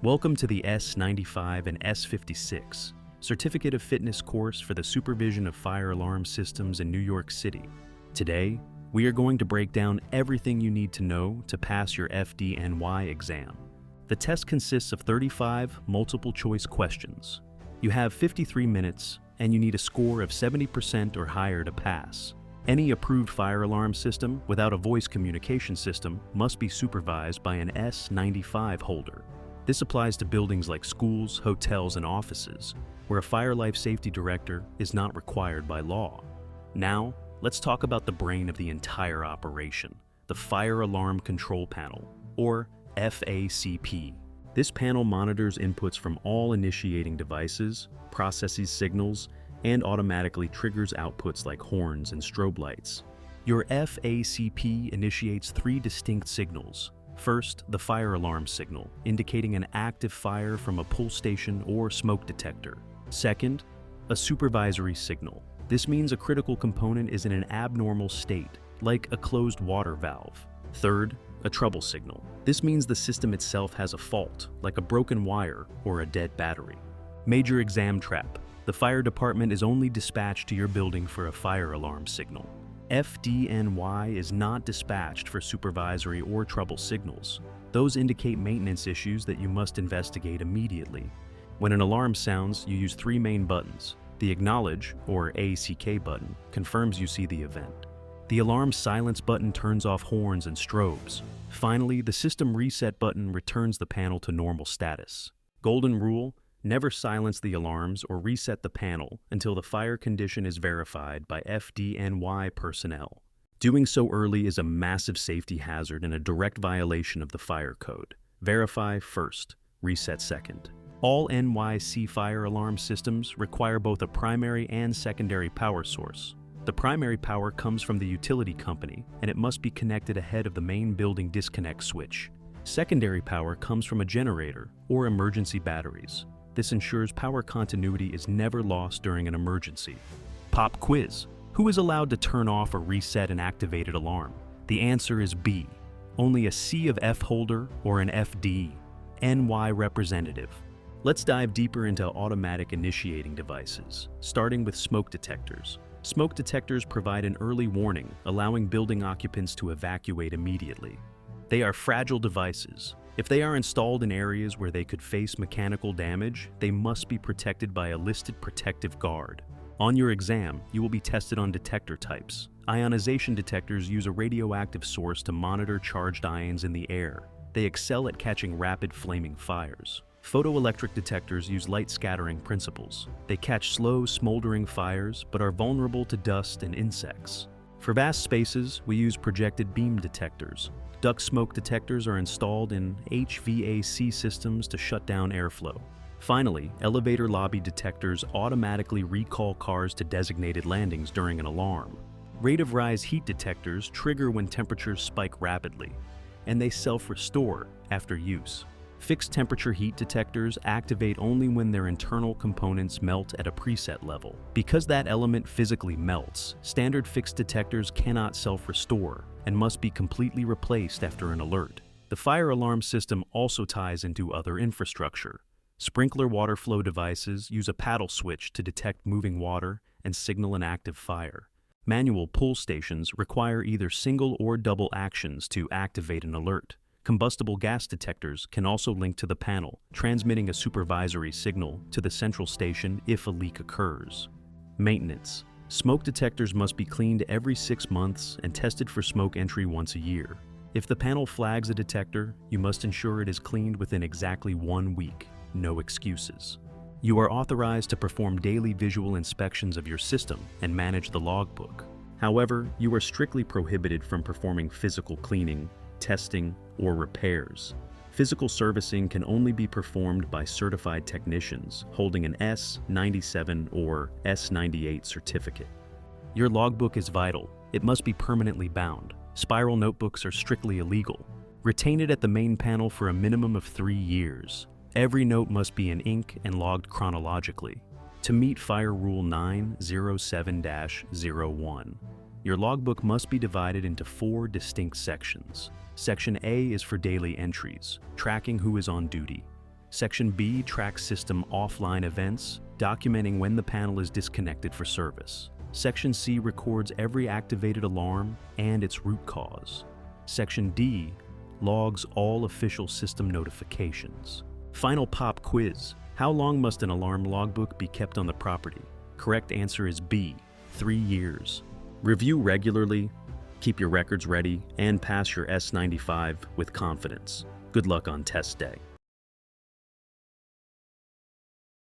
Welcome to the S-95 and S-56 Certificate of Fitness course for the supervision of fire alarm systems in New York City. Today, we are going to break down everything you need to know to pass your Fdny exam. The test consists of 35 multiple-choice questions. You have 53 minutes, and you need a score of 70% or higher to pass. Any approved fire alarm system without a voice communication system must be supervised by an S-95 holder. This applies to buildings like schools, hotels, and offices, where a fire life safety director is not required by law. Now, let's talk about the brain of the entire operation, the Fire Alarm Control Panel, or FACP. This panel monitors inputs from all initiating devices, processes signals, and automatically triggers outputs like horns and strobe lights. Your FACP initiates 3 distinct signals. First, the fire alarm signal, indicating an active fire from a pull station or smoke detector. Second, a supervisory signal. This means a critical component is in an abnormal state, like a closed water valve. Third, a trouble signal. This means the system itself has a fault, like a broken wire or a dead battery. Major exam trap. The fire department is only dispatched to your building for a fire alarm signal. Fdny is not dispatched for supervisory or trouble signals. Those indicate maintenance issues that you must investigate immediately. When an alarm sounds, you use 3 main buttons. The Acknowledge, or ACK button, confirms you see the event. The Alarm Silence button turns off horns and strobes. Finally, the System Reset button returns the panel to normal status. Golden rule: never silence the alarms or reset the panel until the fire condition is verified by Fdny personnel. Doing so early is a massive safety hazard and a direct violation of the fire code. Verify first, reset second. All NYC fire alarm systems require both a primary and secondary power source. The primary power comes from the utility company, and it must be connected ahead of the main building disconnect switch. Secondary power comes from a generator or emergency batteries. This ensures power continuity is never lost during an emergency. Pop quiz. Who is allowed to turn off or reset an activated alarm? The answer is B. Only a C of F holder or an Fdny representative. Let's dive deeper into automatic initiating devices, starting with smoke detectors. Smoke detectors provide an early warning, allowing building occupants to evacuate immediately. They are fragile devices. If they are installed in areas where they could face mechanical damage, they must be protected by a listed protective guard. On your exam, you will be tested on detector types. Ionization detectors use a radioactive source to monitor charged ions in the air. They excel at catching rapid flaming fires. Photoelectric detectors use light scattering principles. They catch slow, smoldering fires, but are vulnerable to dust and insects. For vast spaces, we use projected beam detectors. Duct smoke detectors are installed in HVAC systems to shut down airflow. Finally, elevator lobby detectors automatically recall cars to designated landings during an alarm. Rate of rise heat detectors trigger when temperatures spike rapidly, and they self-restore after use. Fixed temperature heat detectors activate only when their internal components melt at a preset level. Because that element physically melts, standard fixed detectors cannot self-restore and must be completely replaced after an alert. The fire alarm system also ties into other infrastructure. Sprinkler water flow devices use a paddle switch to detect moving water and signal an active fire. Manual pull stations require either single or double actions to activate an alert. Combustible gas detectors can also link to the panel, transmitting a supervisory signal to the central station if a leak occurs. Maintenance. Smoke detectors must be cleaned every 6 months and tested for smoke entry once a year. If the panel flags a detector, you must ensure it is cleaned within exactly 1 week. No excuses. You are authorized to perform daily visual inspections of your system and manage the logbook. However, you are strictly prohibited from performing physical cleaning, testing, or repairs. Physical servicing can only be performed by certified technicians holding an S-97 or S-98 certificate. Your logbook is vital. It must be permanently bound. Spiral notebooks are strictly illegal. Retain it at the main panel for a minimum of 3 years. Every note must be in ink and logged chronologically. To meet Fire Rule 907-01, your logbook must be divided into 4 distinct sections. Section A is for daily entries, tracking who is on duty. Section B tracks system offline events, documenting when the panel is disconnected for service. Section C records every activated alarm and its root cause. Section D logs all official system notifications. Final pop quiz. How long must an alarm logbook be kept on the property? Correct answer is B, 3 years. Review regularly, keep your records ready, and pass your S-95 with confidence. Good luck on test day.